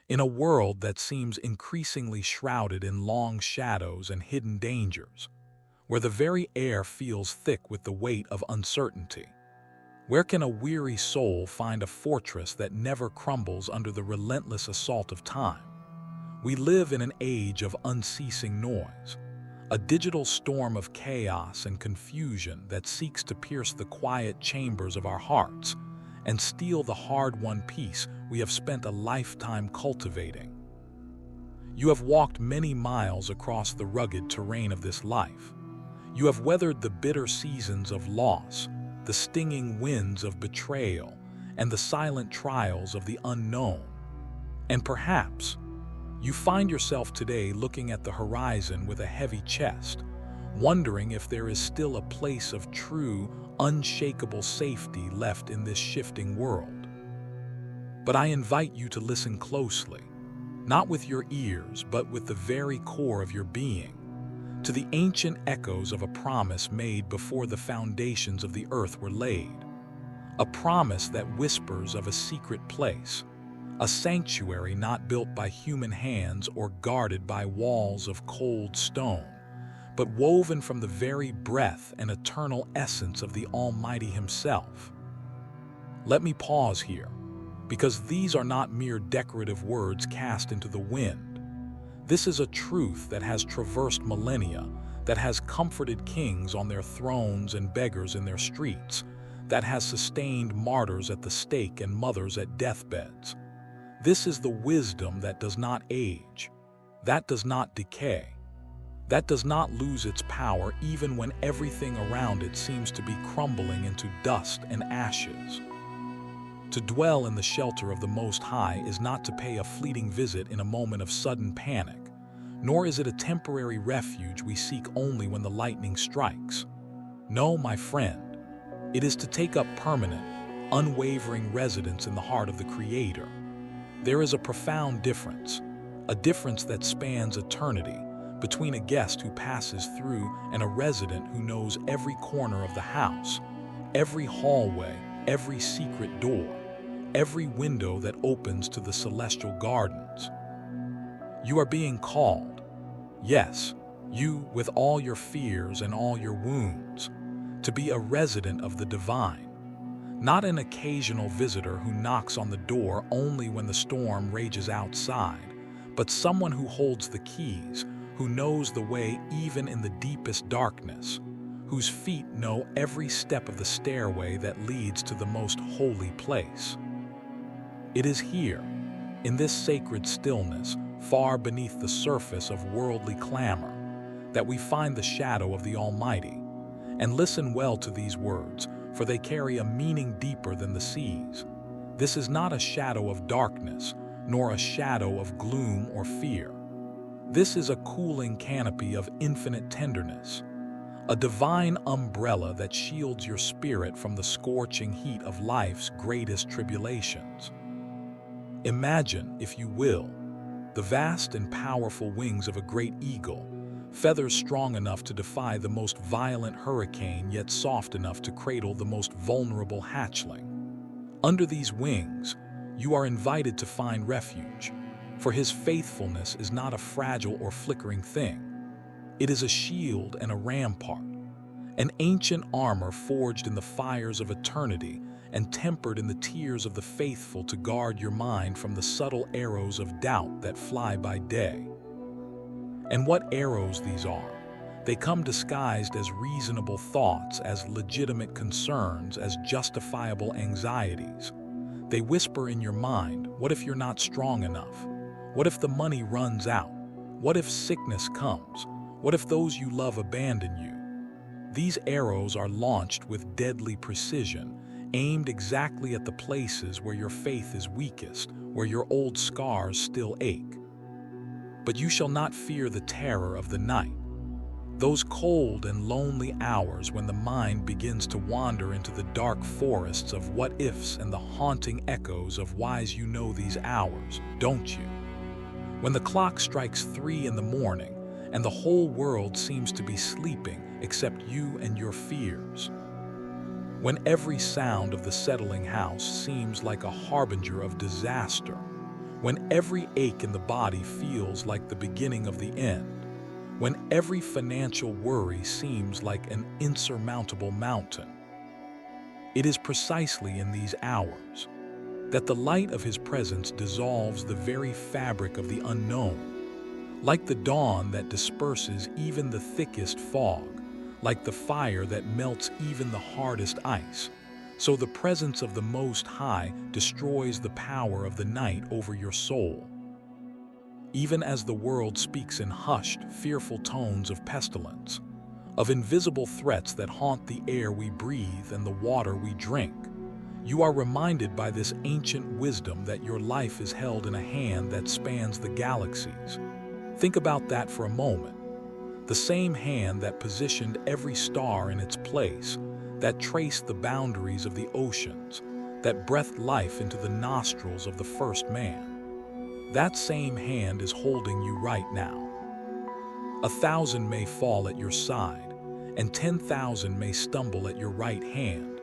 In a world that seems increasingly shrouded in long shadows and hidden dangers, where the very air feels thick with the weight of uncertainty, where can a weary soul find a fortress that never crumbles under the relentless assault of time? We live in an age of unceasing noise, a digital storm of chaos and confusion that seeks to pierce the quiet chambers of our hearts and steal the hard-won peace we have spent a lifetime cultivating. You have walked many miles across the rugged terrain of this life. You have weathered the bitter seasons of loss, the stinging winds of betrayal, and the silent trials of the unknown. And perhaps you find yourself today looking at the horizon with a heavy chest, wondering if there is still a place of true, unshakable safety left in this shifting world. But I invite you to listen closely, not with your ears, but with the very core of your being, to the ancient echoes of a promise made before the foundations of the earth were laid. A promise that whispers of a secret place, a sanctuary not built by human hands or guarded by walls of cold stone, but woven from the very breath and eternal essence of the Almighty Himself. Let me pause here, because these are not mere decorative words cast into the wind. This is a truth that has traversed millennia, that has comforted kings on their thrones and beggars in their streets, that has sustained martyrs at the stake and mothers at deathbeds. This is the wisdom that does not age, that does not decay, that does not lose its power even when everything around it seems to be crumbling into dust and ashes. To dwell in the shelter of the Most High is not to pay a fleeting visit in a moment of sudden panic, nor is it a temporary refuge we seek only when the lightning strikes. No, my friend, it is to take up permanent, unwavering residence in the heart of the Creator. There is a profound difference, a difference that spans eternity, between a guest who passes through and a resident who knows every corner of the house, every hallway, every secret door, every window that opens to the celestial gardens. You are being called. Yes, you, with all your fears and all your wounds, to be a resident of the divine. Not an occasional visitor who knocks on the door only when the storm rages outside, but someone who holds the keys, who knows the way even in the deepest darkness, whose feet know every step of the stairway that leads to the most holy place. It is here, in this sacred stillness, far beneath the surface of worldly clamor, that we find the shadow of the Almighty. And listen well to these words, for they carry a meaning deeper than the seas. This is not a shadow of darkness, nor a shadow of gloom or fear. This is a cooling canopy of infinite tenderness, a divine umbrella that shields your spirit from the scorching heat of life's greatest tribulations. Imagine, if you will, the vast and powerful wings of a great eagle, feathers strong enough to defy the most violent hurricane, yet soft enough to cradle the most vulnerable hatchling. Under these wings, you are invited to find refuge, for His faithfulness is not a fragile or flickering thing. It is a shield and a rampart, an ancient armor forged in the fires of eternity and tempered in the tears of the faithful to guard your mind from the subtle arrows of doubt that fly by day. And what arrows these are! They come disguised as reasonable thoughts, as legitimate concerns, as justifiable anxieties. They whisper in your mind, what if you're not strong enough? What if the money runs out? What if sickness comes? What if those you love abandon you? These arrows are launched with deadly precision, aimed exactly at the places where your faith is weakest, where your old scars still ache. But you shall not fear the terror of the night, those cold and lonely hours when the mind begins to wander into the dark forests of what-ifs and the haunting echoes of whys. You know these hours, don't you? When the clock strikes 3 in the morning and the whole world seems to be sleeping except you and your fears. When every sound of the settling house seems like a harbinger of disaster. when every ache in the body feels like the beginning of the end, when every financial worry seems like an insurmountable mountain. It is precisely in these hours that the light of his presence dissolves the very fabric of the unknown, like the dawn that disperses even the thickest fog, like the fire that melts even the hardest ice. So the presence of the Most High destroys the power of the night over your soul. Even as the world speaks in hushed, fearful tones of pestilence, of invisible threats that haunt the air we breathe and the water we drink, you are reminded by this ancient wisdom that your life is held in a hand that spans the galaxies. Think about that for a moment. The same hand that positioned every star in its place, that traced the boundaries of the oceans, that breathed life into the nostrils of the first man. That same hand is holding you right now. 1,000 may fall at your side, and 10,000 may stumble at your right hand,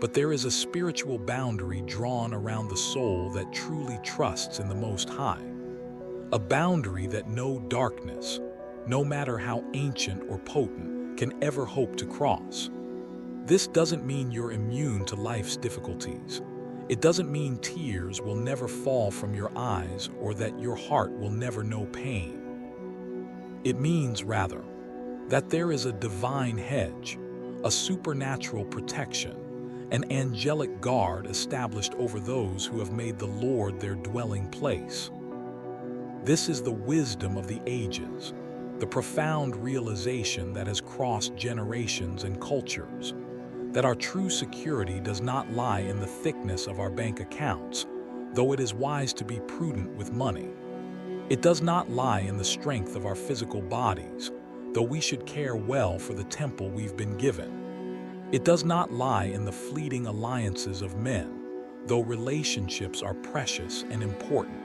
but there is a spiritual boundary drawn around the soul that truly trusts in the Most High. A boundary that no darkness, no matter how ancient or potent, can ever hope to cross. This doesn't mean you're immune to life's difficulties. It doesn't mean tears will never fall from your eyes or that your heart will never know pain. It means, rather, that there is a divine hedge, a supernatural protection, an angelic guard established over those who have made the Lord their dwelling place. This is the wisdom of the ages, the profound realization that has crossed generations and cultures, that our true security does not lie in the thickness of our bank accounts, though it is wise to be prudent with money. It does not lie in the strength of our physical bodies, though we should care well for the temple we've been given. It does not lie in the fleeting alliances of men, though relationships are precious and important.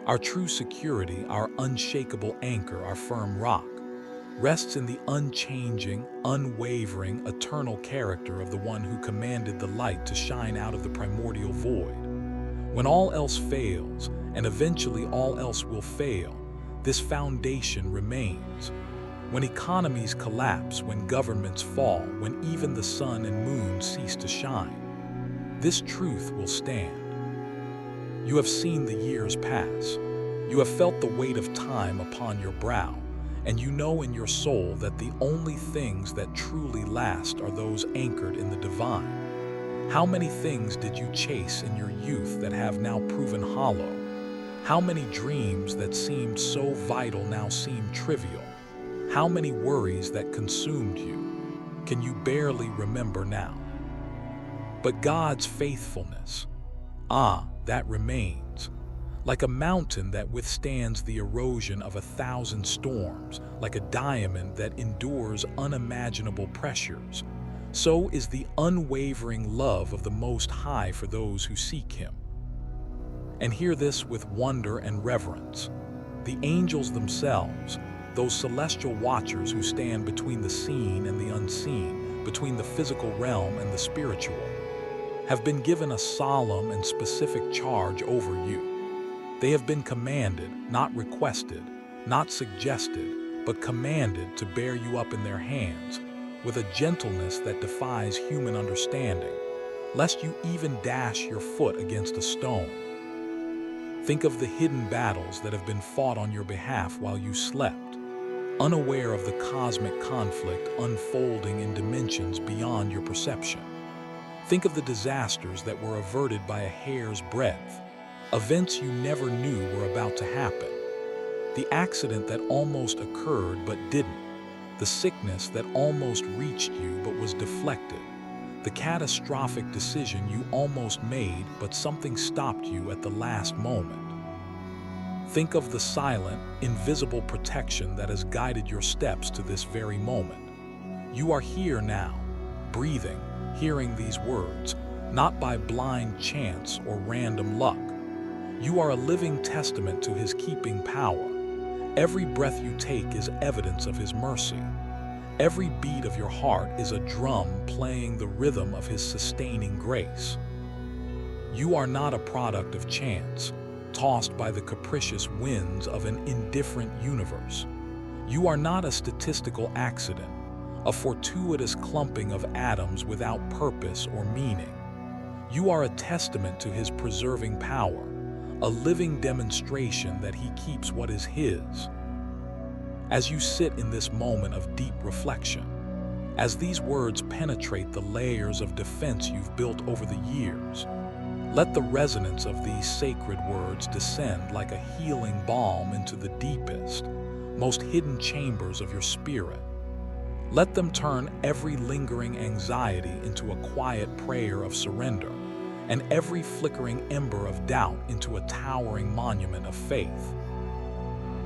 Our true security, our unshakable anchor, our firm rock, rests in the unchanging, unwavering, eternal character of the one who commanded the light to shine out of the primordial void. When all else fails, and eventually all else will fail, this foundation remains. When economies collapse, when governments fall, when even the sun and moon cease to shine, this truth will stand. You have seen the years pass. You have felt the weight of time upon your brow, and you know in your soul that the only things that truly last are those anchored in the divine. How many things did you chase in your youth that have now proven hollow? How many dreams that seemed so vital now seem trivial? How many worries that consumed you can you barely remember now? But God's faithfulness, that remains. Like a mountain that withstands the erosion of 1,000 storms, like a diamond that endures unimaginable pressures, so is the unwavering love of the Most High for those who seek Him. And hear this with wonder and reverence. The angels themselves, those celestial watchers who stand between the seen and the unseen, between the physical realm and the spiritual, have been given a solemn and specific charge over you. They have been commanded, not requested, not suggested, but commanded to bear you up in their hands with a gentleness that defies human understanding, lest you even dash your foot against a stone. Think of the hidden battles that have been fought on your behalf while you slept, unaware of the cosmic conflict unfolding in dimensions beyond your perception. Think of the disasters that were averted by a hair's breadth, events you never knew were about to happen, the accident that almost occurred but didn't, the sickness that almost reached you but was deflected, the catastrophic decision you almost made but something stopped you at the last moment. Think of the silent, invisible protection that has guided your steps to this very moment. You are here now, breathing, hearing these words, not by blind chance or random luck. You are a living testament to His keeping power. Every breath you take is evidence of His mercy. Every beat of your heart is a drum playing the rhythm of His sustaining grace. You are not a product of chance. tossed by the capricious winds of an indifferent universe. You are not a statistical accident, a fortuitous clumping of atoms without purpose or meaning. You are a testament to his preserving power, a living demonstration that he keeps what is his. As you sit in this moment of deep reflection, as these words penetrate the layers of defense you've built over the years, let the resonance of these sacred words descend like a healing balm into the deepest, most hidden chambers of your spirit. Let them turn every lingering anxiety into a quiet prayer of surrender, and every flickering ember of doubt into a towering monument of faith.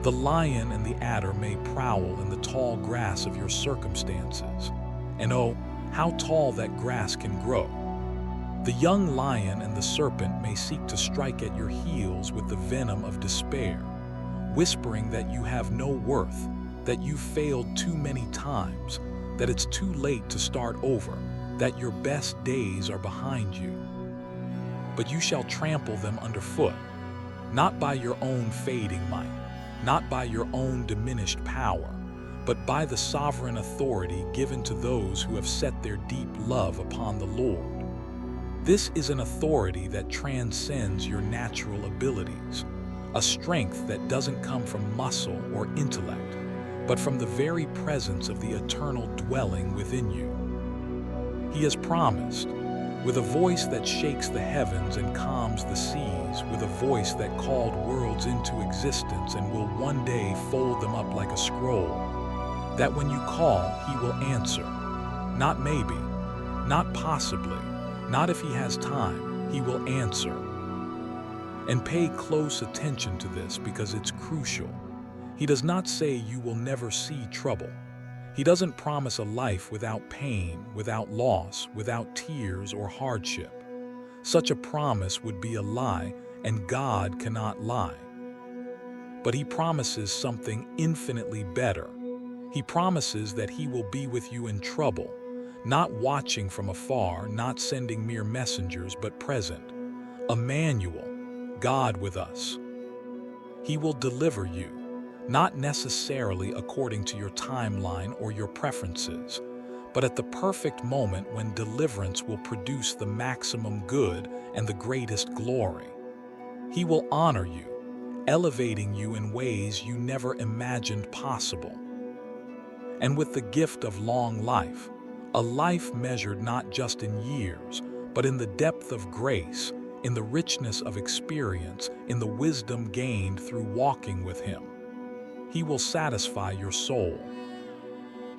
The lion and the adder may prowl in the tall grass of your circumstances, and oh, how tall that grass can grow. The young lion and the serpent may seek to strike at your heels with the venom of despair, whispering that you have no worth, that you've failed too many times, that it's too late to start over, that your best days are behind you. But you shall trample them underfoot, not by your own fading might, not by your own diminished power, but by the sovereign authority given to those who have set their deep love upon the Lord. This is an authority that transcends your natural abilities, a strength that doesn't come from muscle or intellect, but from the very presence of the eternal dwelling within you. He has promised, with a voice that shakes the heavens and calms the seas, with a voice that called worlds into existence and will one day fold them up like a scroll, that when you call, he will answer. Not maybe, not possibly, not if he has time, he will answer. And pay close attention to this because it's crucial. He does not say you will never see trouble. He doesn't promise a life without pain, without loss, without tears or hardship. Such a promise would be a lie, and God cannot lie. But he promises something infinitely better. He promises that he will be with you in trouble, not watching from afar, not sending mere messengers, but present. Emmanuel, God with us. He will deliver you, not necessarily according to your timeline or your preferences, but at the perfect moment when deliverance will produce the maximum good and the greatest glory. He will honor you, elevating you in ways you never imagined possible. And with the gift of long life, a life measured not just in years, but in the depth of grace, in the richness of experience, in the wisdom gained through walking with him. He will satisfy your soul.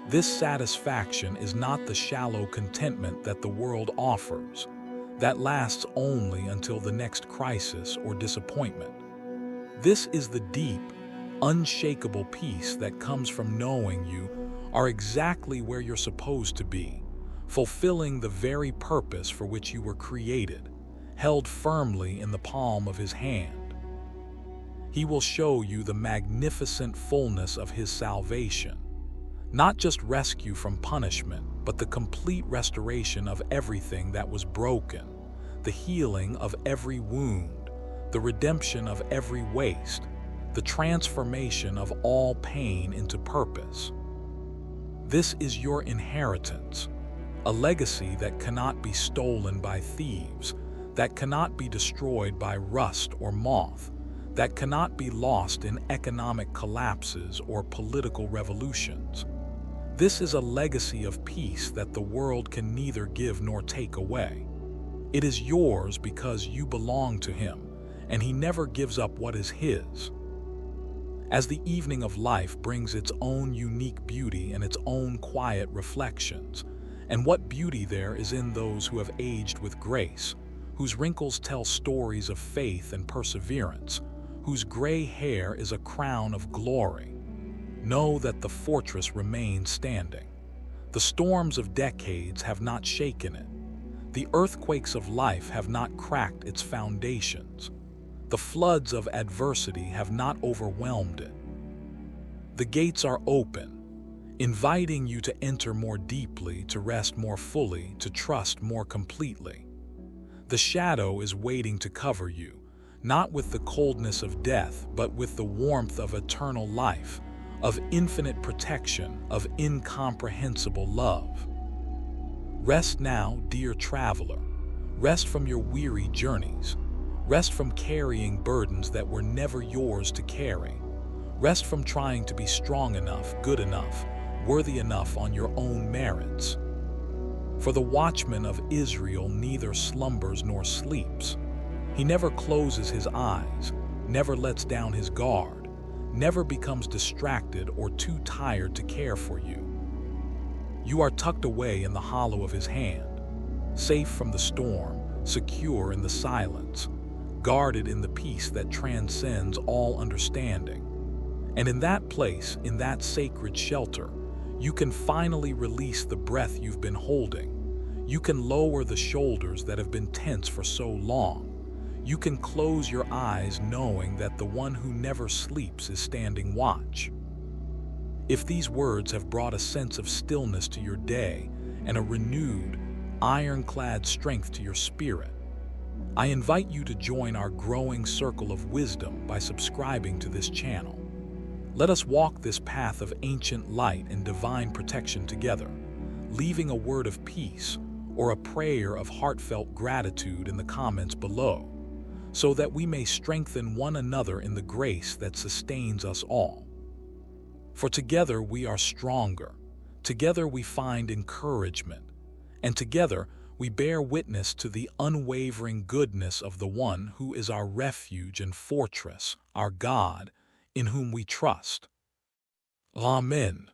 This satisfaction is not the shallow contentment that the world offers, that lasts only until the next crisis or disappointment. This is the deep, unshakable peace that comes from knowing you are exactly where you're supposed to be, fulfilling the very purpose for which you were created, held firmly in the palm of his hand. He will show you the magnificent fullness of his salvation, not just rescue from punishment, but the complete restoration of everything that was broken, the healing of every wound, the redemption of every waste, the transformation of all pain into purpose. This is your inheritance, a legacy that cannot be stolen by thieves, that cannot be destroyed by rust or moth, that cannot be lost in economic collapses or political revolutions. This is a legacy of peace that the world can neither give nor take away. It is yours because you belong to him, and he never gives up what is his. As the evening of life brings its own unique beauty and its own quiet reflections, and what beauty there is in those who have aged with grace, whose wrinkles tell stories of faith and perseverance, whose gray hair is a crown of glory. Know that the fortress remains standing. The storms of decades have not shaken it. The earthquakes of life have not cracked its foundations. The floods of adversity have not overwhelmed it. The gates are open, inviting you to enter more deeply, to rest more fully, to trust more completely. The shadow is waiting to cover you, not with the coldness of death, but with the warmth of eternal life, of infinite protection, of incomprehensible love. Rest now, dear traveler. Rest from your weary journeys. Rest from carrying burdens that were never yours to carry. Rest from trying to be strong enough, good enough, worthy enough on your own merits. For the watchman of Israel neither slumbers nor sleeps. He never closes his eyes, never lets down his guard, never becomes distracted or too tired to care for you. You are tucked away in the hollow of his hand, safe from the storm, secure in the silence, guarded in the peace that transcends all understanding. And in that place, in that sacred shelter, you can finally release the breath you've been holding. You can lower the shoulders that have been tense for so long. You can close your eyes knowing that the one who never sleeps is standing watch. If these words have brought a sense of stillness to your day and a renewed, ironclad strength to your spirit, I invite you to join our growing circle of wisdom by subscribing to this channel. Let us walk this path of ancient light and divine protection together, leaving a word of peace or a prayer of heartfelt gratitude in the comments below, so that we may strengthen one another in the grace that sustains us all. For together we are stronger, together we find encouragement, and together we bear witness to the unwavering goodness of the one who is our refuge and fortress, our God, in whom we trust. Amen.